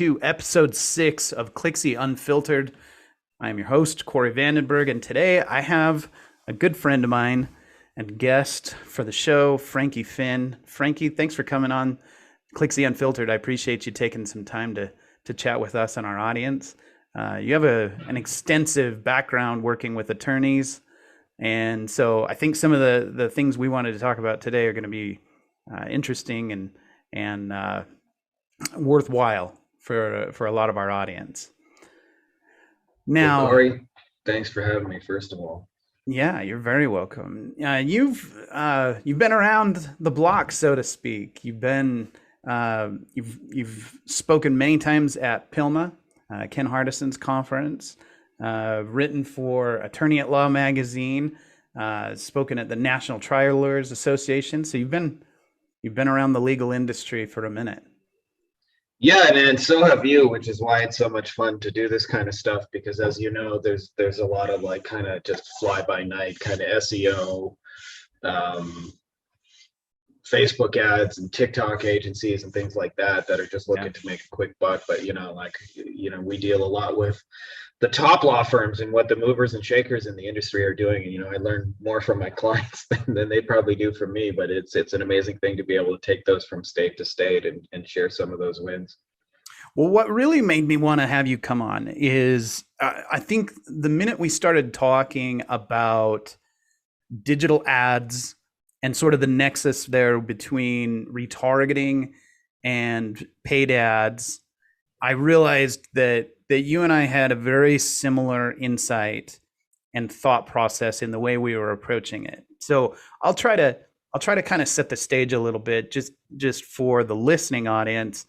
to episode 6 of Clixsy Unfiltered. I am your host, Corey Vandenberg, and today I have a good friend of mine and guest for the show, Frankie Fihn. Frankie, thanks for coming on Clixsy Unfiltered. I appreciate you taking some time to chat with us and our audience. You have an extensive background working with attorneys, and so I think some of the things we wanted to talk about today are going to be interesting and worthwhile for a lot of our audience. Now, well, Corey, thanks for having me, first of all. Yeah, you're very welcome. You've been around the block, so to speak. You've spoken many times at PILMA, Ken Hardison's conference, written for Attorney at Law magazine, spoken at the National Trial Lawyers Association. So you've been around the legal industry for a minute. Yeah, and so have you, which is why it's so much fun to do this kind of stuff, because as you know, there's a lot of like kind of just fly by night kind of SEO, Facebook ads and TikTok agencies and things like that are just looking to make a quick buck. But we deal a lot with the top law firms and what the movers and shakers in the industry are doing. And I learn more from my clients than they probably do from me. But it's an amazing thing to be able to take those from state to state and share some of those wins. Well, what really made me want to have you come on is I think the minute we started talking about digital ads and sort of the nexus there between retargeting and paid ads, I realized that you and I had a very similar insight and thought process in the way we were approaching it. So I'll try to kind of set the stage a little bit just for the listening audience.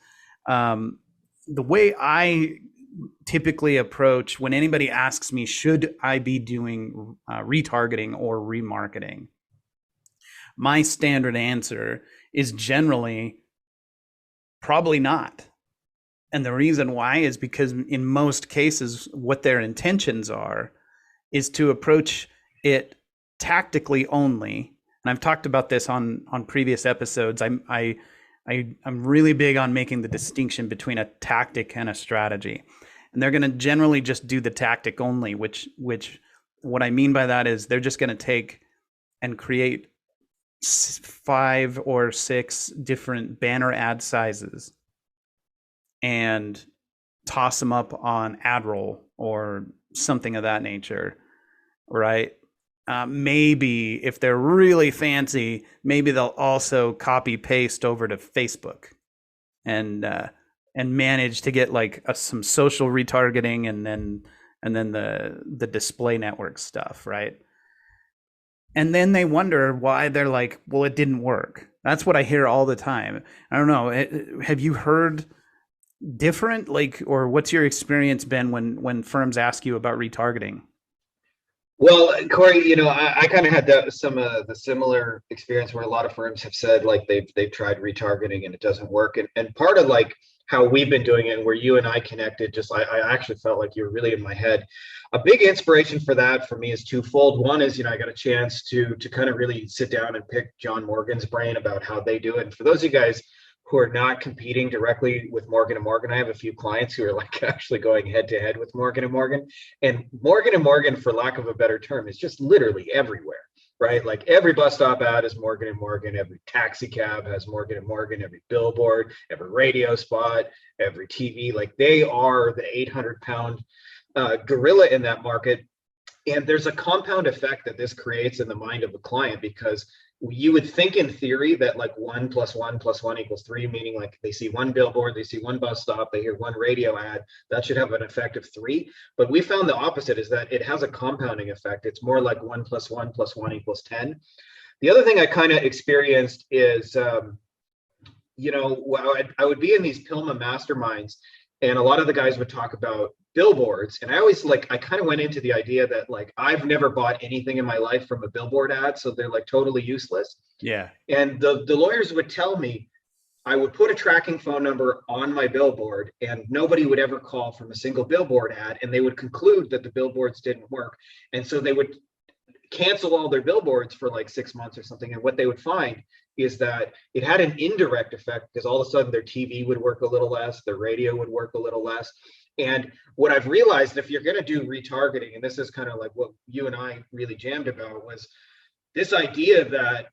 The way I typically approach when anybody asks me, should I be doing retargeting or remarketing? My standard answer is generally probably not. And the reason why is because in most cases, what their intentions are is to approach it tactically only. And I've talked about this on previous episodes. I'm really big on making the distinction between a tactic and a strategy. And they're going to generally just do the tactic only, which what I mean by that is they're just going to take and create 5 or 6 different banner ad sizes and toss them up on AdRoll or something of that nature, right? Maybe if they're really fancy, maybe they'll also copy paste over to Facebook and manage to get like some social retargeting and then the display network stuff, right? And then they wonder why they're like, well, it didn't work. That's what I hear all the time. I don't know. Have you heard different, or what's your experience been when firms ask you about retargeting? Well, Corey, I kind of had some of the similar experience where a lot of firms have said like they've tried retargeting and it doesn't work. And part of like how we've been doing it and where you and I connected, I actually felt like you were really in my head. A big inspiration for that for me is twofold. One is, I got a chance to kind of really sit down and pick John Morgan's brain about how they do it. And for those of you guys who are not competing directly with Morgan & Morgan, I have a few clients who are like actually going head to head with Morgan & Morgan. And Morgan & Morgan, for lack of a better term, is just literally everywhere, right? Like every bus stop ad is Morgan & Morgan, every taxi cab has Morgan & Morgan, every billboard, every radio spot, every TV, like they are the 800-pound gorilla in that market. And there's a compound effect that this creates in the mind of the client, because you would think in theory that like 1 + 1 + 1 = 3, meaning like they see one billboard, they see one bus stop, they hear one radio ad, that should have an effect of 3. But we found the opposite, is that it has a compounding effect. It's more like 1 + 1 + 1 = 10. The other thing I kind of experienced is, I would be in these PILMA masterminds, and a lot of the guys would talk about billboards. And I kind of went into the idea that like, I've never bought anything in my life from a billboard ad, so they're like totally useless. Yeah. And the lawyers would tell me, I would put a tracking phone number on my billboard and nobody would ever call from a single billboard ad. And they would conclude that the billboards didn't work. And so they would cancel all their billboards for like 6 months or something. And what they would find is that it had an indirect effect because all of a sudden their TV would work a little less, their radio would work a little less. And what I've realized, if you're going to do retargeting, and this is kind of like what you and I really jammed about, was this idea that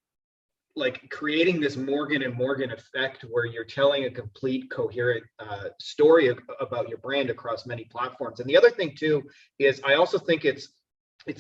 like creating this Morgan and Morgan effect where you're telling a complete coherent story about your brand across many platforms. And the other thing too is I also think it's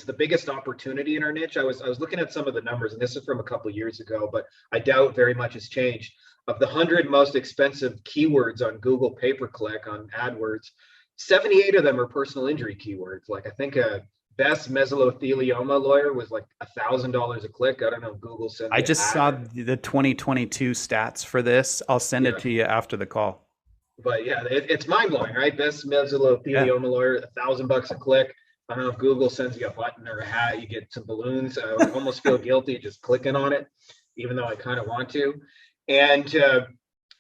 the biggest opportunity in our niche. I was looking at some of the numbers, and this is from a couple of years ago, but I doubt very much has changed. Of the 100 most expensive keywords on Google pay-per-click on AdWords, 78 of them are personal injury keywords. Like I think a best mesothelioma lawyer was like $1,000 a click. I don't know if Google sends. I just saw the 2022 stats for this. I'll send it to you after the call. But yeah, it's mind blowing, right? Best mesothelioma lawyer, $1,000 a click. I don't know if Google sends you a button or a hat, you get some balloons. I would almost feel guilty just clicking on it, even though I kind of want to. And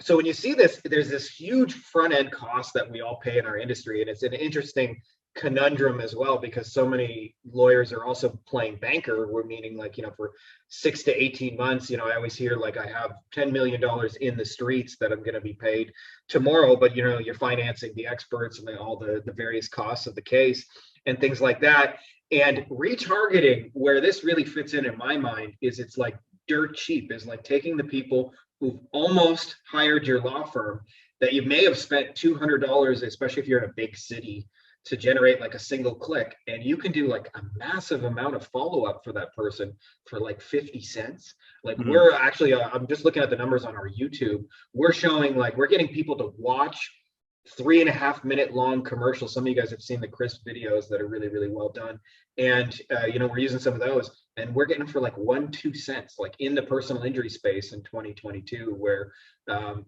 so when you see this, there's this huge front end cost that we all pay in our industry. And it's an interesting conundrum as well, because so many lawyers are also playing banker. We're meaning like, for 6 to 18 months, I always hear like I have $10 million in the streets that I'm going to be paid tomorrow, but you're financing the experts and all the various costs of the case and things like that. And retargeting, where this really fits in my mind, is it's like dirt cheap, is like taking the people who've almost hired your law firm that you may have spent $200, especially if you're in a big city, to generate like a single click, and you can do like a massive amount of follow-up for that person for like 50 cents. Like we're actually, I'm just looking at the numbers on our YouTube. We're showing like, we're getting people to watch 3.5-minute long commercials. Some of you guys have seen the crisp videos that are really, really well done. And, we're using some of those, and we're getting them for like 1-2 cents, like in the personal injury space in 2022, where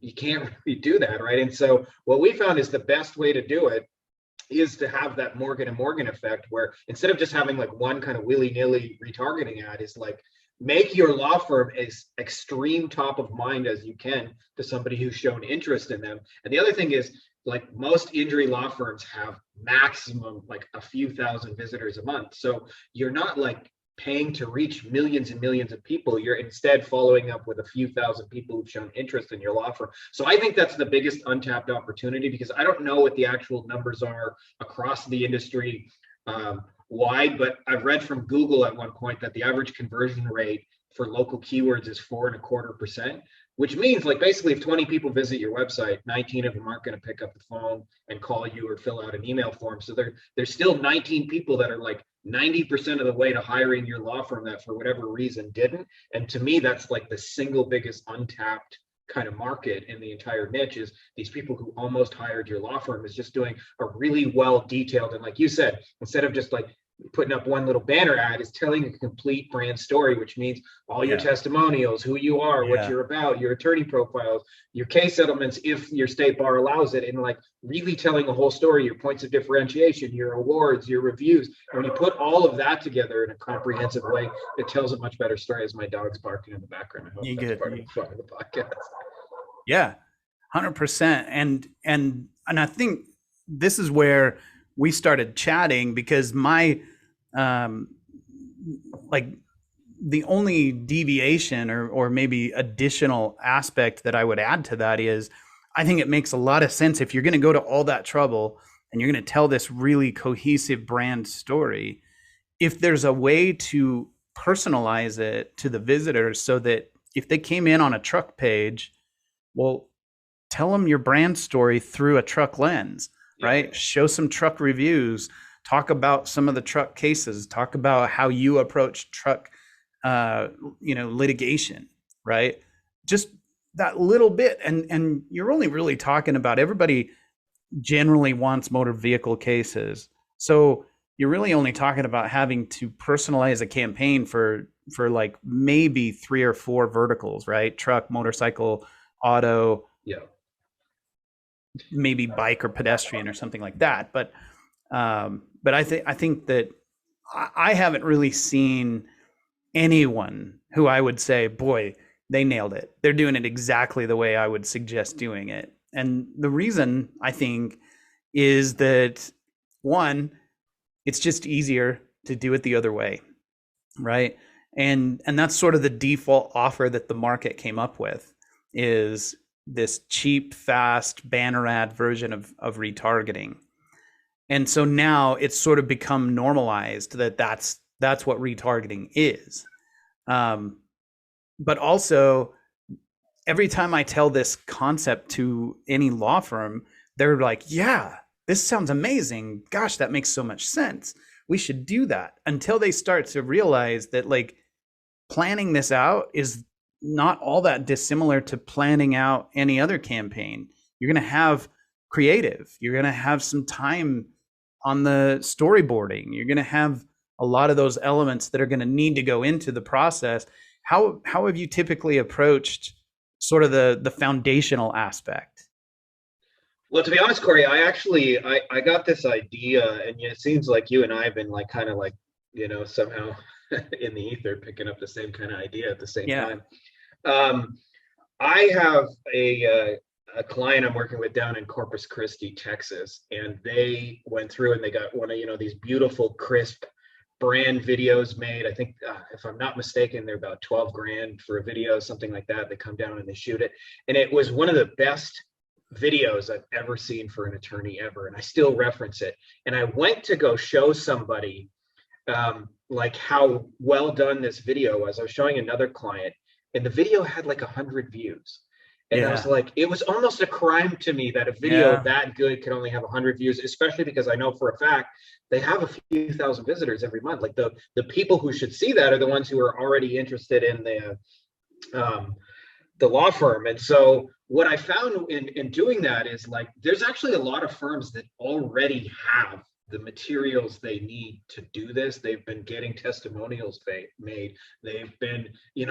you can't really do that, right? And so what we found is the best way to do it is to have that Morgan and Morgan effect, where instead of just having like one kind of willy-nilly retargeting ad, is like make your law firm as extreme top of mind as you can to somebody who's shown interest in them. And the other thing is, like most injury law firms have maximum like a few thousand visitors a month. So you're not like paying to reach millions and millions of people. You're instead following up with a few thousand people who've shown interest in your law firm. So I think that's the biggest untapped opportunity, because I don't know what the actual numbers are across the industry wide, but I've read from Google at one point that the average conversion rate for local keywords is 4.25%, which means like basically if 20 people visit your website, 19 of them aren't going to pick up the phone and call you or fill out an email form. So there's still 19 people that are like 90% of the way to hiring your law firm that for whatever reason didn't. And to me, that's like the single biggest untapped kind of market in the entire niche, is these people who almost hired your law firm, is just doing a really well detailed, and like you said, instead of just like putting up one little banner ad, is telling a complete brand story, which means all your testimonials, who you are, what you're about, your attorney profiles, your case settlements, if your state bar allows it, and like really telling a whole story, your points of differentiation, your awards, your reviews. And when you put all of that together in a comprehensive way, it tells a much better story. As my dog's barking in the background, I hope that's part of the fun of the podcast. Yeah, 100%. And I think this is where we started chatting, because my like the only deviation or maybe additional aspect that I would add to that is, I think it makes a lot of sense if you're going to go to all that trouble and you're going to tell this really cohesive brand story, if there's a way to personalize it to the visitors, so that if they came in on a truck page, well, tell them your brand story through a truck lens. Right? Show some truck reviews, talk about some of the truck cases, talk about how you approach truck, litigation, right? Just that little bit. And you're only really talking about, everybody generally wants motor vehicle cases. So you're really only talking about having to personalize a campaign for like maybe 3 or 4 verticals, right? Truck, motorcycle, auto, maybe bike or pedestrian or something like that. But I think that I haven't really seen anyone who I would say, boy, they nailed it. They're doing it exactly the way I would suggest doing it. And the reason, I think, is that, one, it's just easier to do it the other way, right? And that's sort of the default offer that the market came up with, is this cheap, fast banner ad version of retargeting. And so now it's sort of become normalized that that's what retargeting is. But also, every time I tell this concept to any law firm, they're like, yeah, this sounds amazing. Gosh, that makes so much sense. We should do that, until they start to realize that, like, planning this out is not all that dissimilar to planning out any other campaign. You're going to have creative, you're going to have some time on the storyboarding, you're going to have a lot of those elements that are going to need to go into the process. How have you typically approached sort of the foundational aspect? Well, to be honest, Corey, I got this idea, and it seems like you and I have been like kind of like, somehow in the ether picking up the same kind of idea at the same time. I have a client I'm working with down in Corpus Christi, Texas, and they went through and they got one of these beautiful, crisp brand videos made. I think, if I'm not mistaken, they're about 12 grand for a video, something like that. They come down and they shoot it, and it was one of the best videos I've ever seen for an attorney ever, and I still reference it. And I went to go show somebody like how well done this video was. I was showing another client, and the video had like 100 views. And I was like, it was almost a crime to me that a video that good could only have 100 views, especially because I know for a fact they have a few thousand visitors every month. Like the people who should see that are the ones who are already interested in the law firm. And so what I found in doing that is, like, there's actually a lot of firms that already have the materials they need to do this. They've been getting testimonials made. They've been,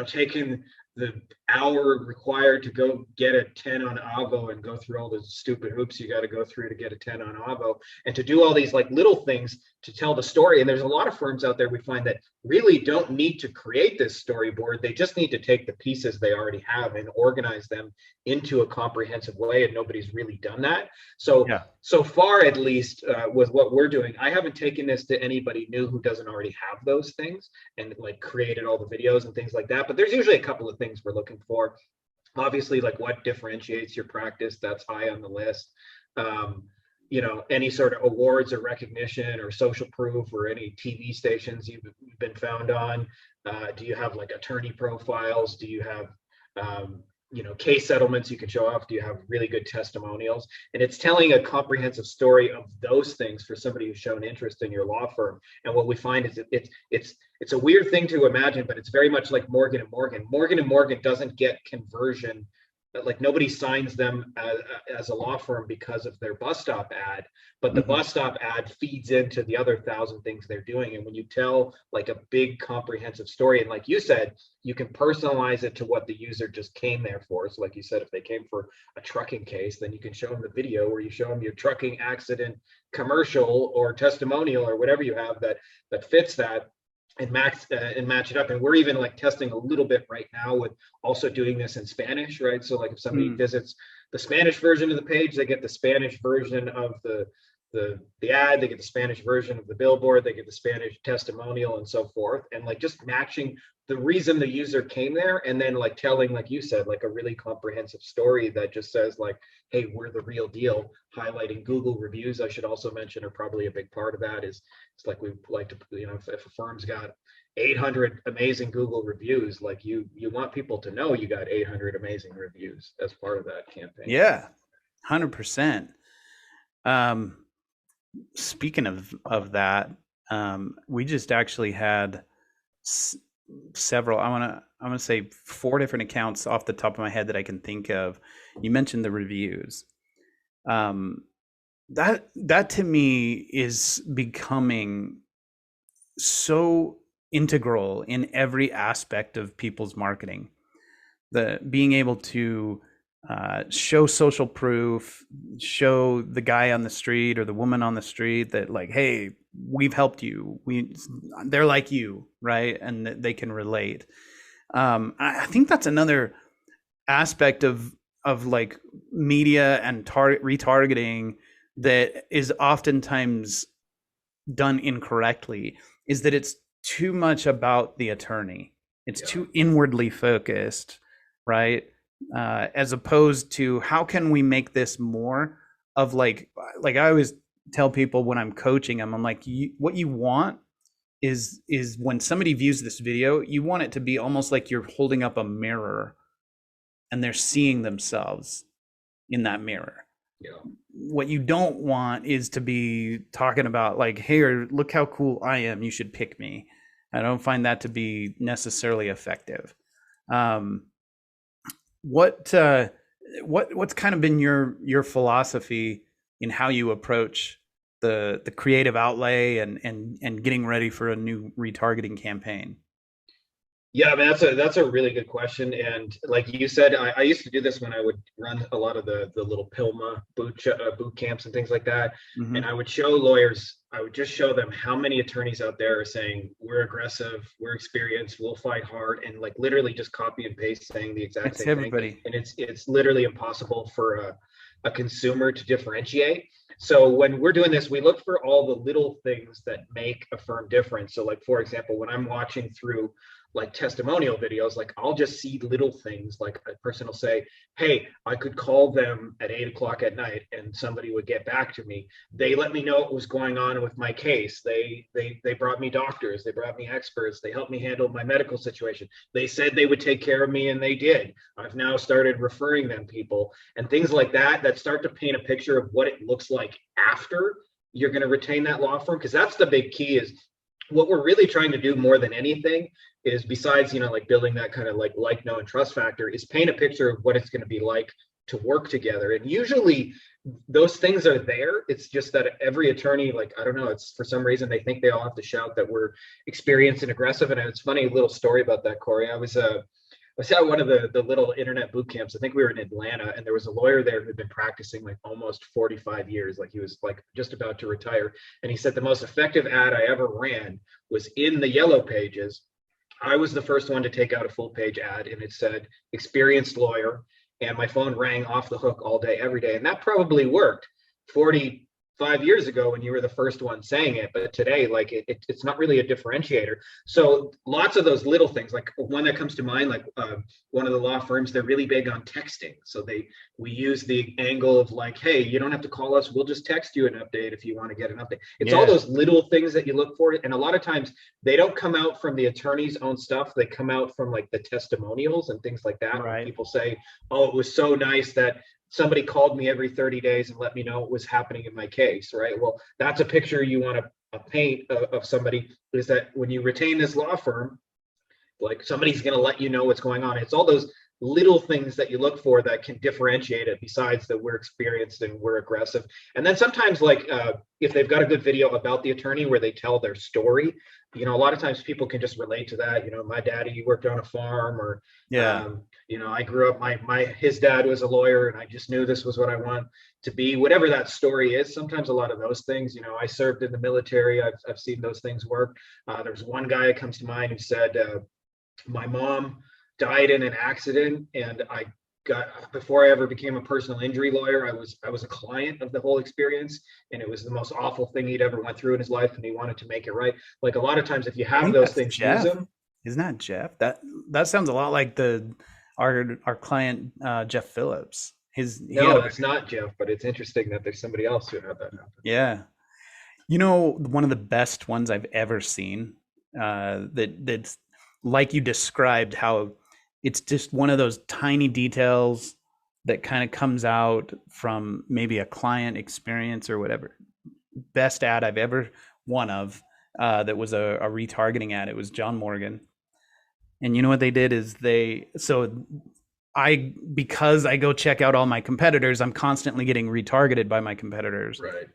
taking the hour required to go get a 10 on Avo and go through all the stupid hoops you got to go through to get a 10 on Avo, and to do all these like little things to tell the story. And there's a lot of firms out there we find that really don't need to create this storyboard. They just need to take the pieces they already have and organize them into a comprehensive way, and nobody's really done that. So so far, at least with what we're doing, I haven't taken this to anybody new who doesn't already have those things and like created all the videos and things like that. But there's usually a couple of things we're looking for. Obviously, like what differentiates your practice, that's high on the list. Any sort of awards or recognition or social proof or any TV stations you've been found on. Do you have like attorney profiles? Do you have case settlements you can show off? Do you have really good testimonials? And it's telling a comprehensive story of those things for somebody who's shown interest in your law firm. And what we find is it's a weird thing to imagine, but it's very much like Morgan and Morgan. Morgan and Morgan doesn't get conversion. Like, nobody signs them as a law firm because of their bus stop ad, but the bus stop ad feeds into the other 1,000 things they're doing. And when you tell like a big comprehensive story, and like you said, you can personalize it to what the user just came there for. So like you said, if they came for a trucking case, then you can show them the video where you show them your trucking accident commercial or testimonial or whatever you have that fits that, and match it up. And we're even like testing a little bit right now with also doing this in Spanish, right? So like if somebody visits the Spanish version of the page, they get the Spanish version of the ad, they get the Spanish version of the billboard, they get the Spanish testimonial, and so forth. And like just matching the reason the user came there, and then like telling, like you said, like a really comprehensive story that just says like, hey, we're the real deal. Highlighting Google reviews, I should also mention, are probably a big part of that. It's like we like to, if a firm's got 800 amazing Google reviews, like you want people to know you got 800 amazing reviews as part of that campaign. Yeah, 100%. Speaking of that, we just actually had several, I want to say 4 different accounts off the top of my head that I can think of. You mentioned the reviews. That to me is becoming so integral in every aspect of people's marketing. The being able to show social proof, show the guy on the street or the woman on the street that like, hey, we've helped you. They're like you, right? And they can relate. I think that's another aspect of like media and retargeting that is oftentimes done incorrectly, is that it's too much about the attorney. It's Yeah. too inwardly focused, right? As opposed to how can we make this more of like I always tell people when I'm coaching them, I'm like, what you want is when somebody views this video, you want it to be almost like you're holding up a mirror and they're seeing themselves in that mirror. Yeah. What you don't want is to be talking about like, hey, look how cool I am, you should pick me. I don't find that to be necessarily effective. um, what's kind of been your philosophy in how you approach the creative outlay and getting ready for a new retargeting campaign? Yeah, I mean that's a really good question, and like you said, I used to do this when I would run a lot of the little Pilma boot camps and things like that, and I Mm-hmm. would show lawyers, I would just show them how many attorneys out there are saying we're aggressive, we're experienced, we'll fight hard, and like literally just copy and paste saying the exact It's same thing, everybody. and it's literally impossible for a consumer to differentiate. So when we're doing this, we look for all the little things that make a firm different. So like for example, when I'm watching through like testimonial videos, like I'll just see little things, like a person will say, hey, I could call them at 8 o'clock at night and somebody would get back to me. They let me know what was going on with my case. They brought me doctors, they brought me experts, they helped me handle my medical situation. They said they would take care of me and they did. I've now started referring them people and things like that that start to paint a picture of what it looks like after you're going to retain that law firm, because that's the big key. Is what we're really trying to do more than anything is, besides like building that kind of like know and trust factor, is paint a picture of what it's going to be like to work together. And usually those things are there. It's just that every attorney, like, I don't know, it's for some reason they think they all have to shout that we're experienced and aggressive. And it's funny, a little story about that, Corey. I was at one of the little internet boot camps. I think we were in Atlanta, and there was a lawyer there who'd been practicing like almost 45 years. Like he was like just about to retire. And he said the most effective ad I ever ran was in the yellow pages. I was the first one to take out a full page ad, and it said experienced lawyer. And my phone rang off the hook all day, every day. And that probably worked 45 years ago when you were the first one saying it. But today, like it's not really a differentiator. So lots of those little things, like one that comes to mind, like one of the law firms, they're really big on texting. So we use the angle of like, hey, you don't have to call us, we'll just text you an update if you want to get an update. It's all Yeah. those little things that you look for. And a lot of times they don't come out from the attorney's own stuff. They come out from like the testimonials and things like that. When Right. people say, oh, it was so nice that somebody called me every 30 days and let me know what was happening in my case, right? Well, that's a picture you want to paint of somebody, is that when you retain this law firm, like somebody's going to let you know what's going on. It's all those little things that you look for that can differentiate it, besides that we're experienced and we're aggressive. And then sometimes like if they've got a good video about the attorney where they tell their story, a lot of times people can just relate to that. My daddy worked on a farm, or Yeah. I grew up, his dad was a lawyer and I just knew this was what I want to be, whatever that story is. Sometimes a lot of those things, I served in the military. I've seen those things work. There's one guy that comes to mind who said, my mom died in an accident, and before I ever became a personal injury lawyer, I was a client of the whole experience, and it was the most awful thing he'd ever went through in his life, and he wanted to make it right. Like a lot of times, if you I have think those that's things, use Jeff. them. Isn't that Jeff? That sounds a lot like our client Jeff Phillips. He had No, a that's not Jeff, but it's interesting that there's somebody else who had that happen. yeah. One of the best ones I've ever seen, that's like you described, how it's just one of those tiny details that kind of comes out from maybe a client experience or whatever. Best ad I've ever one of that was a retargeting ad. It was John Morgan. And you know what they did is because I go check out all my competitors, I'm constantly getting retargeted by my competitors. Right.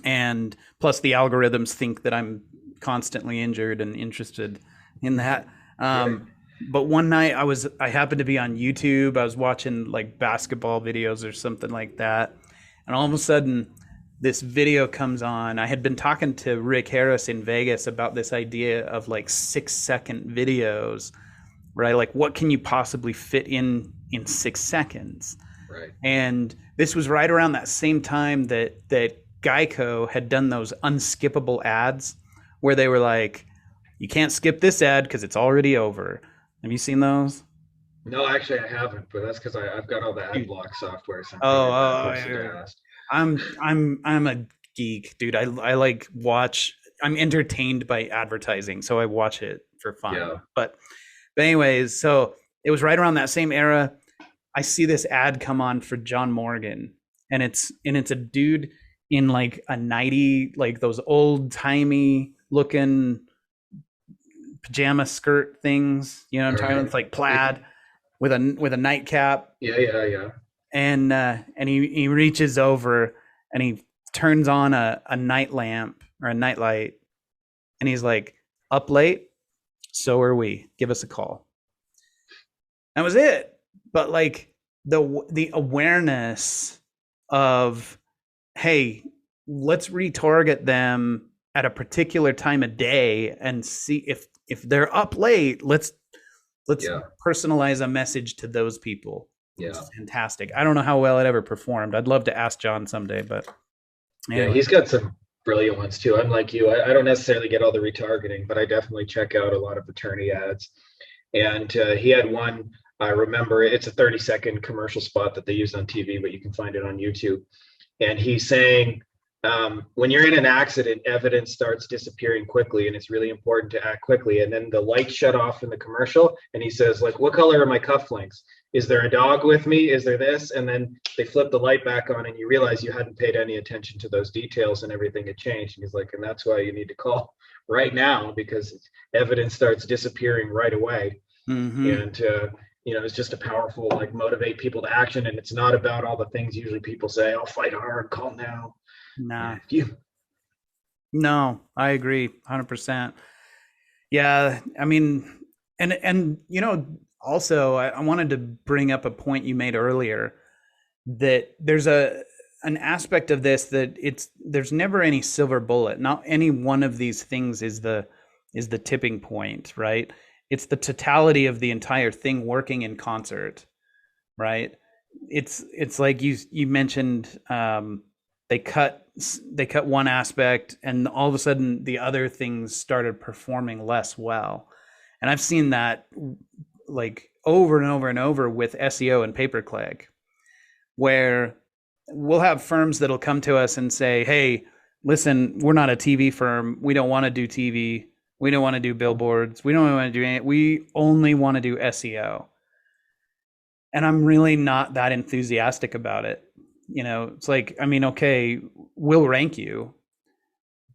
And plus the algorithms think that I'm constantly injured and interested in that. Right. But one night I happened to be on YouTube. I was watching like basketball videos or something like that. And all of a sudden this video comes on. I had been talking to Rick Harris in Vegas about this idea of like 6-second videos, right? Like what can you possibly fit in 6 seconds? Right. And this was right around that same time that Geico had done those unskippable ads where they were like, You can't skip this ad because it's already over. Have you seen those? No, actually, I haven't, but that's because I've got all the ad Dude. block software, so I'm Oh, probably a bad person to ask. I'm a geek, dude. I like watch. I'm entertained by advertising, so I watch it for fun. Yeah. But anyways, so it was right around that same era. I see this ad come on for John Morgan, and it's a dude in like a 90, like those old timey looking pajama skirt things. You know what I'm All talking about? right. It's like plaid with a nightcap, Yeah, yeah, yeah. and he reaches over and he turns on a night lamp or a night light, and he's like, "Up late? So are we. Give us a call." That was it. But like the awareness of, hey, let's retarget them at a particular time of day and see if they're up late. Let's Yeah, personalize a message to those people. It's yeah. fantastic. I don't know how well it ever performed. I'd love to ask John someday, but Yeah, anyway. he's got some brilliant ones too. I'm like you. I don't necessarily get all the retargeting, but I definitely check out a lot of attorney ads. And he had one, I remember it's a 30-second commercial spot that they used on TV, but you can find it on YouTube. And he's saying, when you're in an accident, evidence starts disappearing quickly, and it's really important to act quickly. And then the lights shut off in the commercial, and he says, like, what color are my cufflinks? Is there a dog with me? Is there this? And then they flip the light back on, and you realize you hadn't paid any attention to those details, and everything had changed. And he's like, and that's why you need to call right now, because evidence starts disappearing right away. Mm-hmm. And it's just a powerful, like, motivate people to action. And it's not about all the things usually people say, I'll fight hard, call now. Nah. Yeah, you. No, I agree 100%. Yeah, I mean, and also I wanted to bring up a point you made earlier, that there's an aspect of this that there's never any silver bullet. Not any one of these things is the tipping point, right? It's the totality of the entire thing working in concert, right? It's like you mentioned, they cut one aspect, and all of a sudden the other things started performing less well. And I've seen that like over and over and over with SEO and pay per click, where we'll have firms that'll come to us and say, hey, listen, we're not a TV firm. We don't want to do TV. We don't want to do billboards. We don't want to do any. We only want to do SEO. And I'm really not that enthusiastic about it. It's like, I mean, okay, we'll rank you,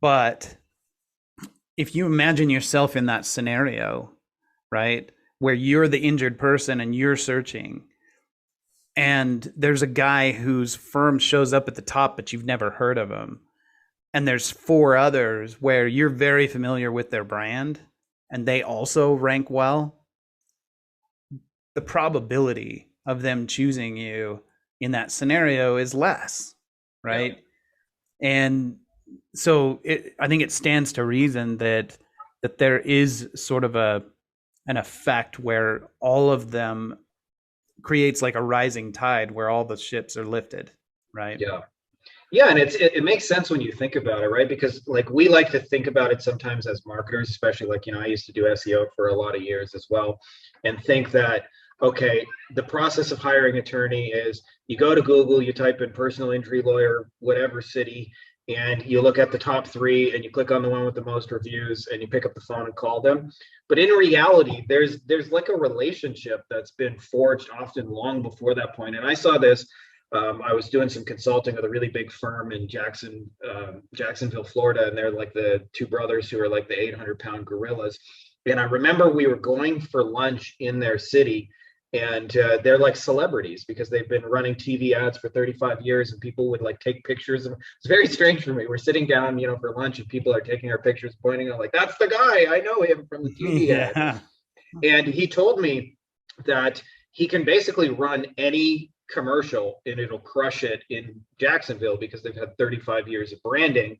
but if you imagine yourself in that scenario, right, where you're the injured person and you're searching, and there's a guy whose firm shows up at the top, but you've never heard of him, and there's four others where you're very familiar with their brand and they also rank well, the probability of them choosing you in that scenario is less, right? Yeah. And so I think it stands to reason that there is sort of an effect where all of them creates like a rising tide where all the ships are lifted, right? Yeah. Yeah, and it makes sense when you think about it, right? Because like we like to think about it sometimes as marketers, especially like, I used to do SEO for a lot of years as well, and think that, okay, the process of hiring attorney is you go to Google, you type in personal injury lawyer, whatever city, and you look at the top three and you click on the one with the most reviews and you pick up the phone and call them. But in reality, there's like a relationship that's been forged often long before that point. And I saw this. I was doing some consulting with a really big firm in Jacksonville, Florida, and they're like the two brothers who are like the 800-pound gorillas. And I remember we were going for lunch in their city, and they're like celebrities because they've been running TV ads for 35 years, and people would like take pictures. And it's very strange for me. We're sitting down, for lunch, and people are taking our pictures, pointing out like, that's the guy. I know him from the TV ad. Yeah. And he told me that he can basically run any commercial and it'll crush it in Jacksonville because they've had 35 years of branding.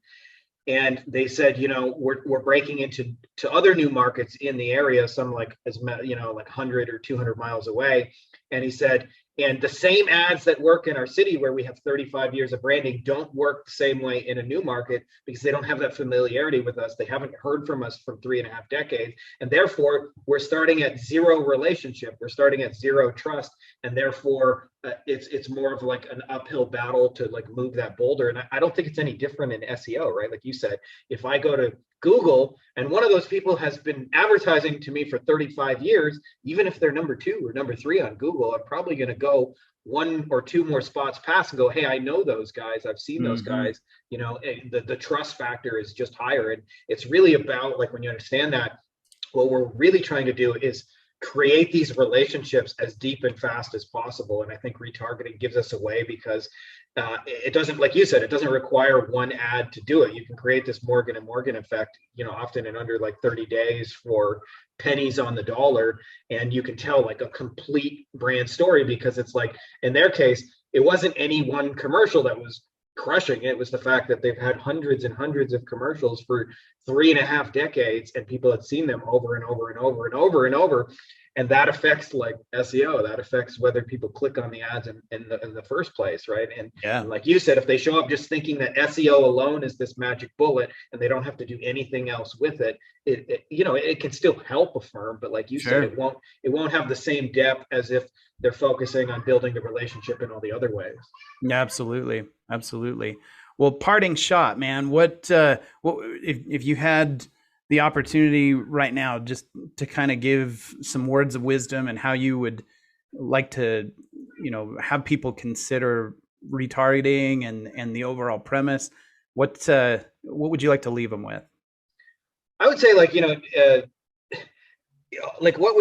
And they said, we're breaking into other new markets in the area, some like like 100 or 200 miles away. And he said, And the same ads that work in our city where we have 35 years of branding don't work the same way in a new market because they don't have that familiarity with us. They haven't heard from us for 3.5 decades. And therefore, we're starting at zero relationship. We're starting at zero trust. And therefore, it's more of like an uphill battle to like move that boulder. And I don't think it's any different in SEO, right? Like you said, if I go to Google and one of those people has been advertising to me for 35 years, even if they're number 2 or number 3 on Google, I'm probably going to go 1 or 2 more spots past and go, hey, I know those guys. I've seen those guys. You know, the trust factor is just higher. And it's really about, like, when you understand that, what we're really trying to do is create these relationships as deep and fast as possible. And I think retargeting gives us a way because it doesn't, like you said, it doesn't require one ad to do it. You can create this Morgan and Morgan effect, you know, often in under like 30 days for pennies on the dollar. And you can tell like a complete brand story because it's like, in their case, it wasn't any one commercial that was crushing. It was the fact that they've had hundreds and hundreds of commercials for 3.5 decades and people had seen them over and over and over and over and over. And that affects like SEO, that affects whether people click on the ads in the first place, right? And like you said, if they show up just thinking that SEO alone is this magic bullet and they don't have to do anything else with it, you know, it can still help a firm, but like you said, it won't have the same depth as if they're focusing on building the relationship in all the other ways. Yeah, absolutely, absolutely. Well, parting shot, man. What if you had the opportunity right now just to kind of give some words of wisdom and how you would like to, you know, have people consider retargeting and the overall premise, what would you like to leave them with? I would say, like, you know, like what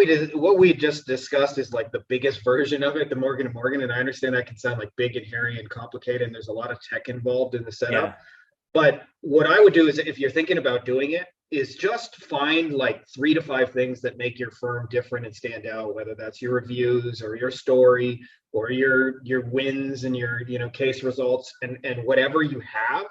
we just discussed is like the biggest version of it, the Morgan and Morgan. And I understand that can sound like big and hairy and complicated, and there's a lot of tech involved in the setup. Yeah. But what I would do is, if you're thinking about doing it, is just find like 3 to 5 things that make your firm different and stand out, whether that's your reviews or your story or your wins and your, you know, case results and whatever you have,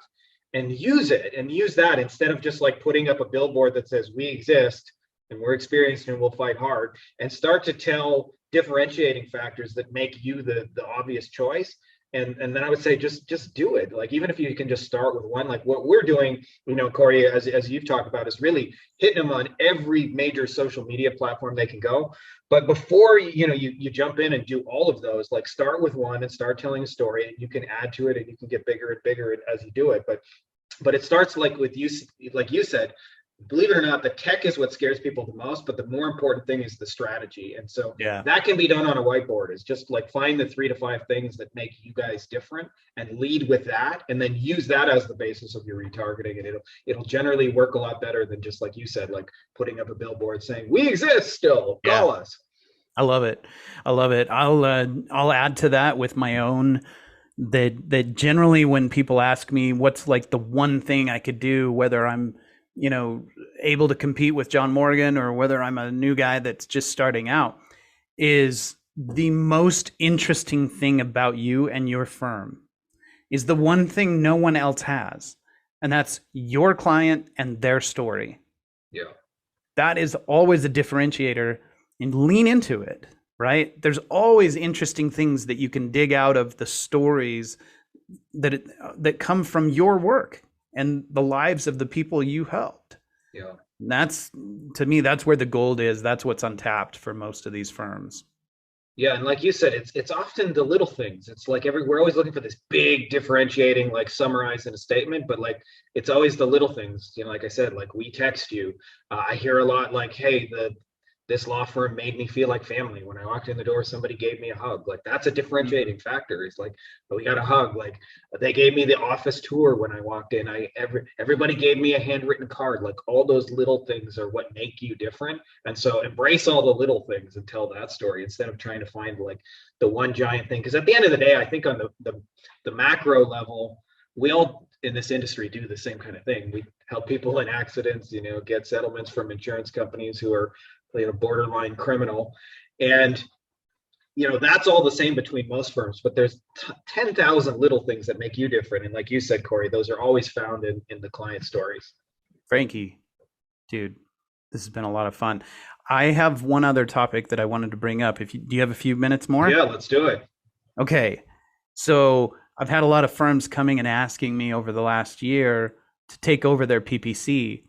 and use it and use that instead of just like putting up a billboard that says we exist and we're experienced and we'll fight hard, and start to tell differentiating factors that make you the obvious choice. And then I would say just do it. Like, even if you can just start with one, like what we're doing, you know, Corey, as you've talked about, is really hitting them on every major social media platform they can go. But before you jump in and do all of those, like start with one and start telling a story, and you can add to it and you can get bigger and bigger as you do it. But it starts like with you, like you said. Believe it or not, the tech is what scares people the most, but the more important thing is the strategy. And so that can be done on a whiteboard. It's just like find the 3 to 5 things that make you guys different and lead with that, and then use that as the basis of your retargeting. And it'll generally work a lot better than just, like you said, like putting up a billboard saying we exist still, call us. I love it. I love it. I'll add to that with my own, that generally when people ask me what's like the one thing I could do, whether I'm, you know, able to compete with John Morgan or whether I'm a new guy that's just starting out, is the most interesting thing about you and your firm is the one thing no one else has, and that's your client and their story. Yeah. That is always a differentiator, and lean into it, right? There's always interesting things that you can dig out of the stories that come from your work and the lives of the people you helped. Yeah. That's, to me, that's where the gold is. That's what's untapped for most of these firms. Yeah, and like you said, it's often the little things. It's like we're always looking for this big differentiating, like summarized in a statement, but like it's always the little things. You know, like I said, like we text you. I hear a lot like, hey, this law firm made me feel like family. When I walked in the door, somebody gave me a hug. Like that's a differentiating factor. It's like, oh, we got a hug. Like they gave me the office tour when I walked in. Everybody gave me a handwritten card. Like all those little things are what make you different. And so embrace all the little things and tell that story instead of trying to find like the one giant thing. Because at the end of the day, I think on the macro level, we all in this industry do the same kind of thing. We help people in accidents, you know, get settlements from insurance companies who are, you know, borderline criminal. And, you know, that's all the same between most firms, but there's 10,000 little things that make you different. And like you said, Corey, those are always found in the client stories. Frankie, dude, This has been a lot of fun. I have one other topic that I wanted to bring up. Do you have a few minutes more? Yeah, let's do it. Okay. So I've had a lot of firms coming and asking me over the last year to take over their PPC.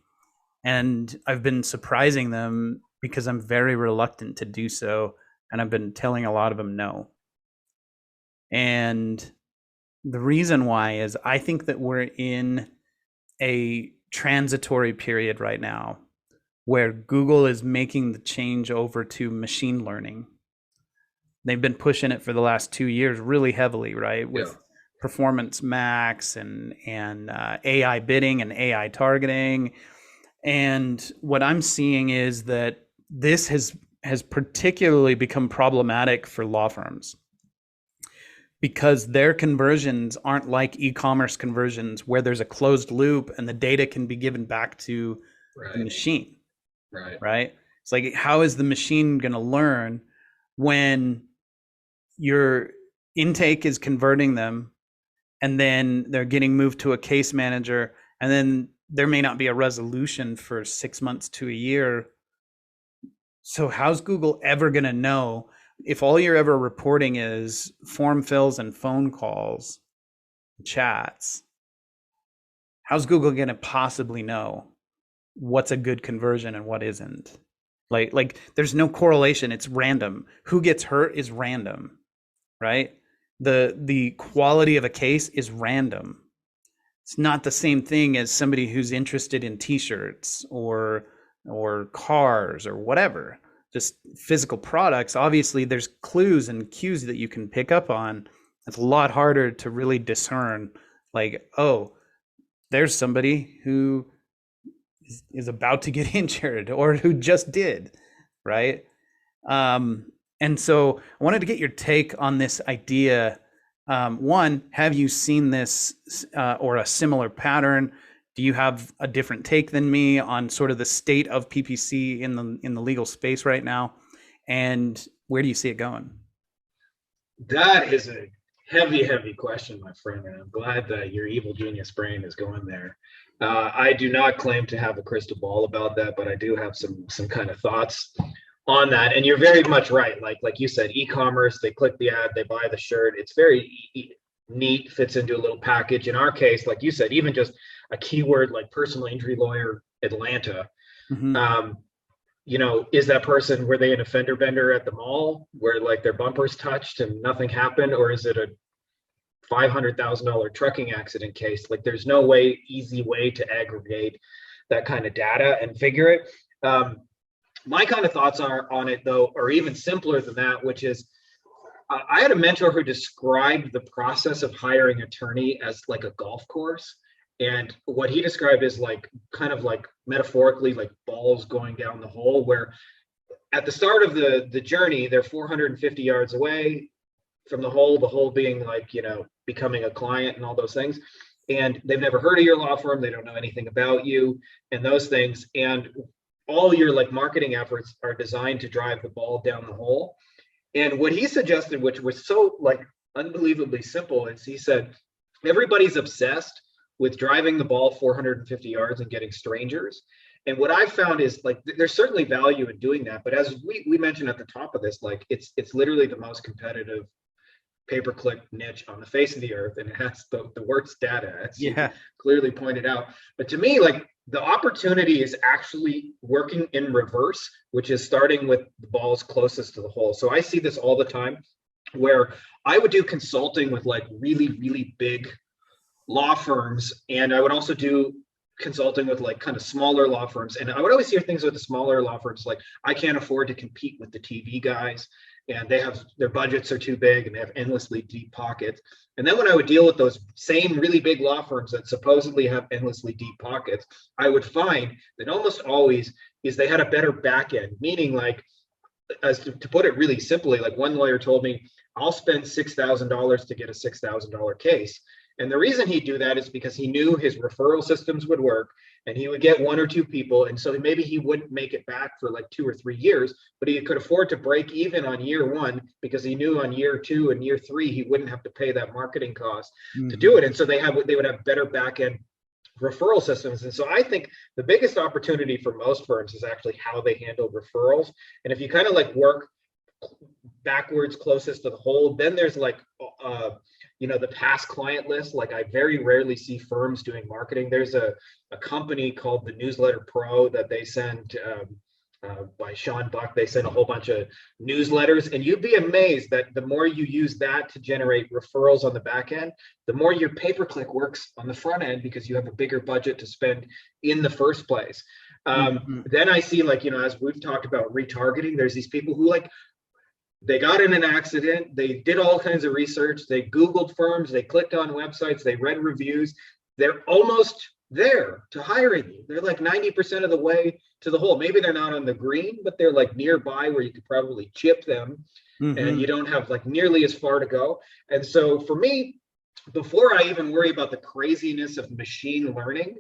And I've been surprising them because I'm very reluctant to do so. And I've been telling a lot of them no. And the reason why is I think that we're in a transitory period right now where Google is making the change over to machine learning. They've been pushing it for the last 2 years really heavily, right? With Performance Max and AI bidding and AI targeting. And what I'm seeing is that this has particularly become problematic for law firms because their conversions aren't like e-commerce conversions where there's a closed loop and the data can be given back to the machine. Right? It's like, how is the machine going to learn when your intake is converting them and then they're getting moved to a case manager and then there may not be a resolution for 6 months to a year? So how's Google ever going to know if all you're ever reporting is form fills and phone calls, chats? How's Google going to possibly know what's a good conversion and what isn't? Like there's no correlation. It's random. Who gets hurt is random, right? The quality of a case is random. It's not the same thing as somebody who's interested in t-shirts or cars or whatever, just physical products. Obviously there's clues and cues that you can pick up on. It's a lot harder to really discern, like, oh, there's somebody who is about to get injured or who just did, right? And so I wanted to get your take on this idea. One, have you seen this or a similar pattern? Do you have a different take than me on sort of the state of PPC in the legal space right now? And where do you see it going? That is a heavy question, my friend, and I'm glad that your evil genius brain is going there. I do not claim to have a crystal ball about that, but I do have some kind of thoughts on that. And you're very much right. Like you said, e-commerce, they click the ad, they buy the shirt. It's very neat, fits into a little package. In our case, like you said, even just a keyword like personal injury lawyer Atlanta. Mm-hmm. Is that person, were they an offender bender at the mall where like their bumpers touched and nothing happened, or is it a $500,000 trucking accident case? Like there's no easy way to aggregate that kind of data and figure it. My kind of thoughts on it though are even simpler than that, which is I had a mentor who described the process of hiring an attorney as like a golf course. And what he described is like kind of like metaphorically like balls going down the hole, where at the start of the journey, they're 450 yards away from the hole being like, becoming a client and all those things. And they've never heard of your law firm. They don't know anything about you and those things. And all your like marketing efforts are designed to drive the ball down the hole. And what he suggested, which was so like unbelievably simple, is he said, everybody's obsessed with driving the ball 450 yards and getting strangers. And what I found is like, there's certainly value in doing that. But as we mentioned at the top of this, like it's literally the most competitive pay-per-click niche on the face of the earth, and it has the worst data, as you clearly pointed out. But to me, like the opportunity is actually working in reverse, which is starting with the balls closest to the hole. So I see this all the time where I would do consulting with like really big law firms, and I would also do consulting with like kind of smaller law firms. And I would always hear things with the smaller law firms like, I can't afford to compete with the TV guys, and their budgets are too big and they have endlessly deep pockets. And then when I would deal with those same really big law firms that supposedly have endlessly deep pockets, I would find that almost always is they had a better back end, meaning like, as to put it really simply, like one lawyer told me, I'll spend $6,000 to get a $6,000 case. And the reason he'd do that is because he knew his referral systems would work and he would get one or two people. And so maybe he wouldn't make it back for like 2 or 3 years, but he could afford to break even on year one because he knew on year 2 and year 3, he wouldn't have to pay that marketing cost to do it. And so they would have better back end referral systems. And so I think the biggest opportunity for most firms is actually how they handle referrals. And if you kind of like work backwards closest to the whole, then there's like the past client list. Like I very rarely see firms doing marketing. There's a company called the Newsletter Pro that they send by Sean Buck. They send a whole bunch of newsletters, and you'd be amazed that the more you use that to generate referrals on the back end, the more your pay-per-click works on the front end because you have a bigger budget to spend in the first place. Then I see, like, as we've talked about retargeting, there's these people who like, they got in an accident, they did all kinds of research, they Googled firms, they clicked on websites, they read reviews, they're almost there to hiring you. They're like 90% of the way to the hole. Maybe they're not on the green, but they're like nearby where you could probably chip them, and you don't have like nearly as far to go. And so for me, before I even worry about the craziness of machine learning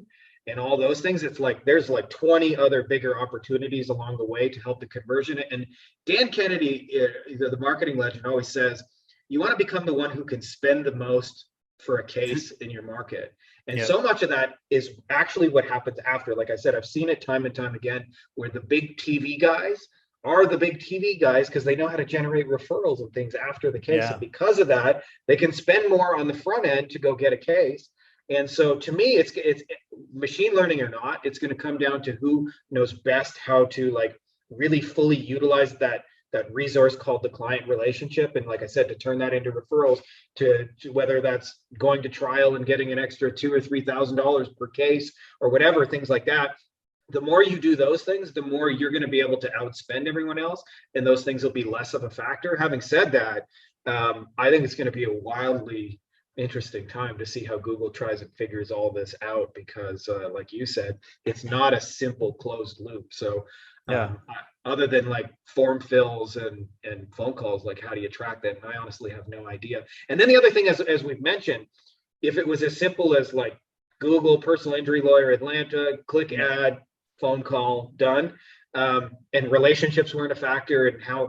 and all those things, it's like there's like 20 other bigger opportunities along the way to help the conversion. And Dan Kennedy, the marketing legend, always says, you want to become the one who can spend the most for a case in your market. And so much of that is actually what happens after. Like I said, I've seen it time and time again, where the big TV guys are the big TV guys because they know how to generate referrals and things after the case. And because of that, they can spend more on the front end to go get a case. And so to me, it's machine learning or not, it's going to come down to who knows best how to like really fully utilize that resource called the client relationship. And like I said, to turn that into referrals, to whether that's going to trial and getting an extra $2,000 or $3,000 per case or whatever, things like that. The more you do those things, the more you're going to be able to outspend everyone else, and those things will be less of a factor. Having said that, I think it's going to be a wildly interesting time to see how Google tries and figures all this out, because like you said, it's not a simple closed loop. So other than like form fills and phone calls, like how do you track that? And I honestly have no idea. And then the other thing, as we've mentioned, if it was as simple as like Google personal injury lawyer Atlanta, click ad, phone call, done, and relationships weren't a factor, and how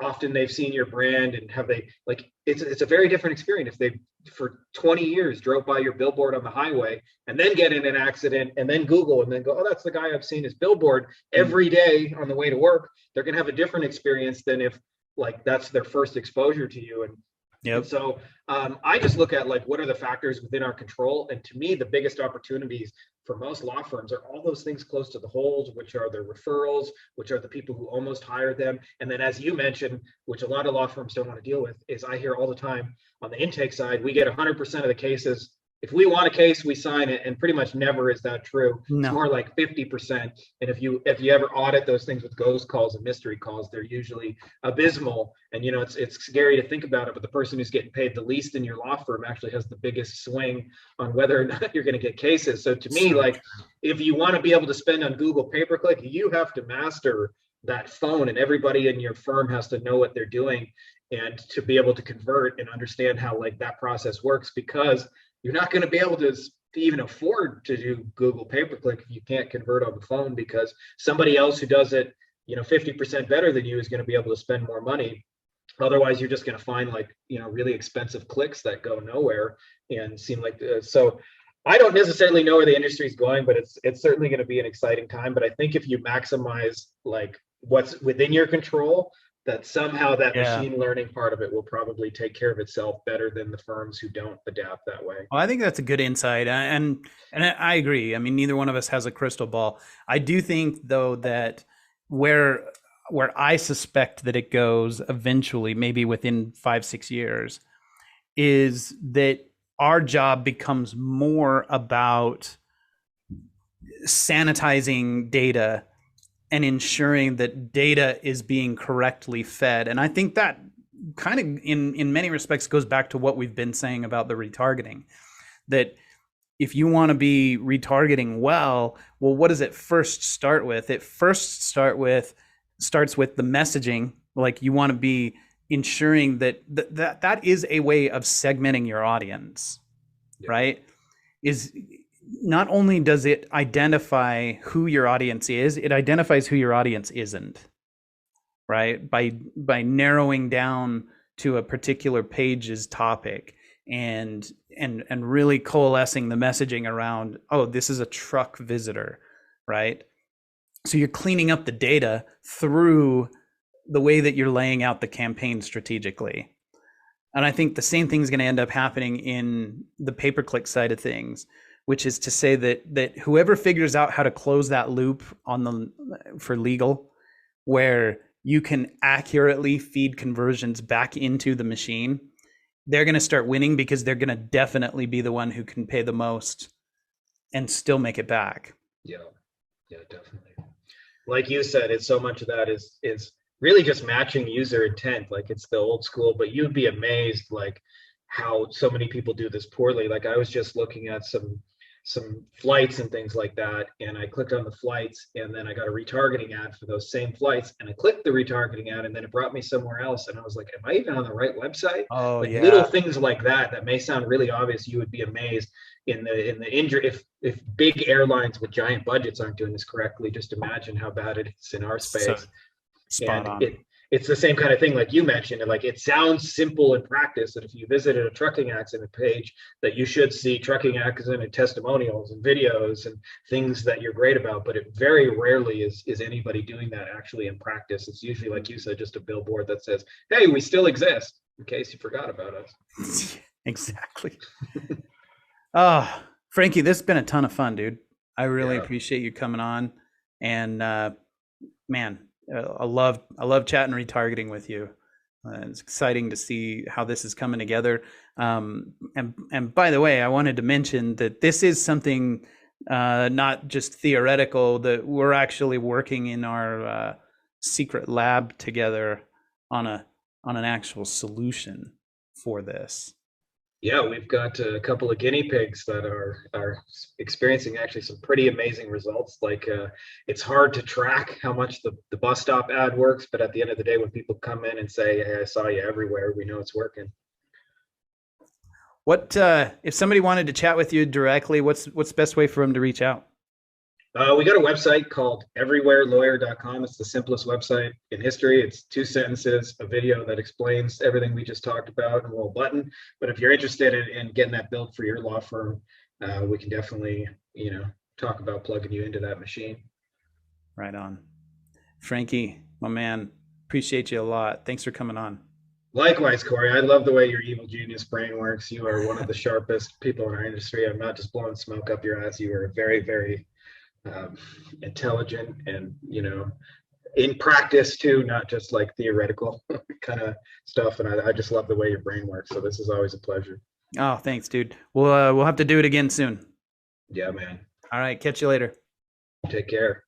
often they've seen your brand, and have they, like, it's a very different experience if they for 20 years drove by your billboard on the highway and then get in an accident and then Google and then go, oh, that's the guy I've seen his billboard every day on the way to work. They're going to have a different experience than if like that's their first exposure to you. And so I just look at like, what are the factors within our control? And to me, the biggest opportunities for most law firms are all those things close to the holes, which are their referrals, which are the people who almost hired them. And then, as you mentioned, which a lot of law firms don't want to deal with, is I hear all the time on the intake side, we get 100% of the cases. If we want a case, we sign it, and pretty much never is that true. No. It's more like 50%. And if you ever audit those things with ghost calls and mystery calls, they're usually abysmal. And it's scary to think about it, but the person who's getting paid the least in your law firm actually has the biggest swing on whether or not you're going to get cases. So to me, like, if you want to be able to spend on Google pay-per-click, you have to master that phone, and everybody in your firm has to know what they're doing and to be able to convert and understand how like that process works, because you're not going to be able to even afford to do Google pay-per-click if you can't convert on the phone, because somebody else who does it, 50% better than you is going to be able to spend more money. Otherwise, you're just going to find like, really expensive clicks that go nowhere and seem like, so I don't necessarily know where the industry is going, but it's certainly going to be an exciting time. But I think if you maximize like what's within your control, that somehow that machine learning part of it will probably take care of itself better than the firms who don't adapt that way. Well, I think that's a good insight. And I agree. I mean, neither one of us has a crystal ball. I do think, though, that where I suspect that it goes eventually, maybe within 5-6 years, is that our job becomes more about sanitizing data and ensuring that data is being correctly fed. And I think that kind of in many respects goes back to what we've been saying about the retargeting, that if you want to be retargeting well, what does it first start with? It first starts with the messaging. Like, you want to be ensuring that that is a way of segmenting your audience, right? Is not only does it identify who your audience is, it identifies who your audience isn't, right? By narrowing down to a particular page's topic and really coalescing the messaging around, oh, this is a truck visitor, right? So you're cleaning up the data through the way that you're laying out the campaign strategically. And I think the same thing is going to end up happening in the pay-per-click side of things, which is to say that whoever figures out how to close that loop for legal, where you can accurately feed conversions back into the machine, they're going to start winning, because they're going to definitely be the one who can pay the most and still make it back. Yeah, definitely. Like you said, it's so much of that is really just matching user intent. Like, it's the old school, but you'd be amazed like how so many people do this poorly. Like, I was just looking at some flights and things like that, and I clicked on the flights, and then I got a retargeting ad for those same flights, and I clicked the retargeting ad, and then it brought me somewhere else, and I was like, am I even on the right website? Oh, like yeah. Little things like that may sound really obvious. You would be amazed in the injury if big airlines with giant budgets aren't doing this correctly. Just imagine how bad it is in our space. So spot on. It's the same kind of thing, like you mentioned, and like, it sounds simple in practice that if you visited a trucking accident page, that you should see trucking accident testimonials and videos and things that you're great about, but it very rarely is anybody doing that actually in practice. It's usually, like you said, just a billboard that says, hey, we still exist, in case you forgot about us. Exactly. Frankie, this has been a ton of fun, dude. I really appreciate you coming on, and man, I love chatting retargeting with you. It's exciting to see how this is coming together. And by the way, I wanted to mention that this is something not just theoretical, that we're actually working in our secret lab together on an actual solution for this. Yeah, we've got a couple of guinea pigs that are experiencing actually some pretty amazing results. Like, it's hard to track how much the bus stop ad works, but at the end of the day, when people come in and say, hey, I saw you everywhere, we know it's working. What if somebody wanted to chat with you directly, what's the best way for them to reach out? We got a website called everywherelawyer.com. It's the simplest website in history. It's 2 sentences, a video that explains everything we just talked about, and a little button. But if you're interested in getting that built for your law firm, we can definitely, talk about plugging you into that machine. Right on. Frankie, my man, appreciate you a lot. Thanks for coming on. Likewise, Corey. I love the way your evil genius brain works. You are one of the sharpest people in our industry. I'm not just blowing smoke up your ass. You are very, very intelligent, and in practice too, not just like theoretical kind of stuff. And I just love the way your brain works. So this is always a pleasure. Oh, thanks, dude. We'll have to do it again soon. Yeah, man. All right, catch you later. Take care.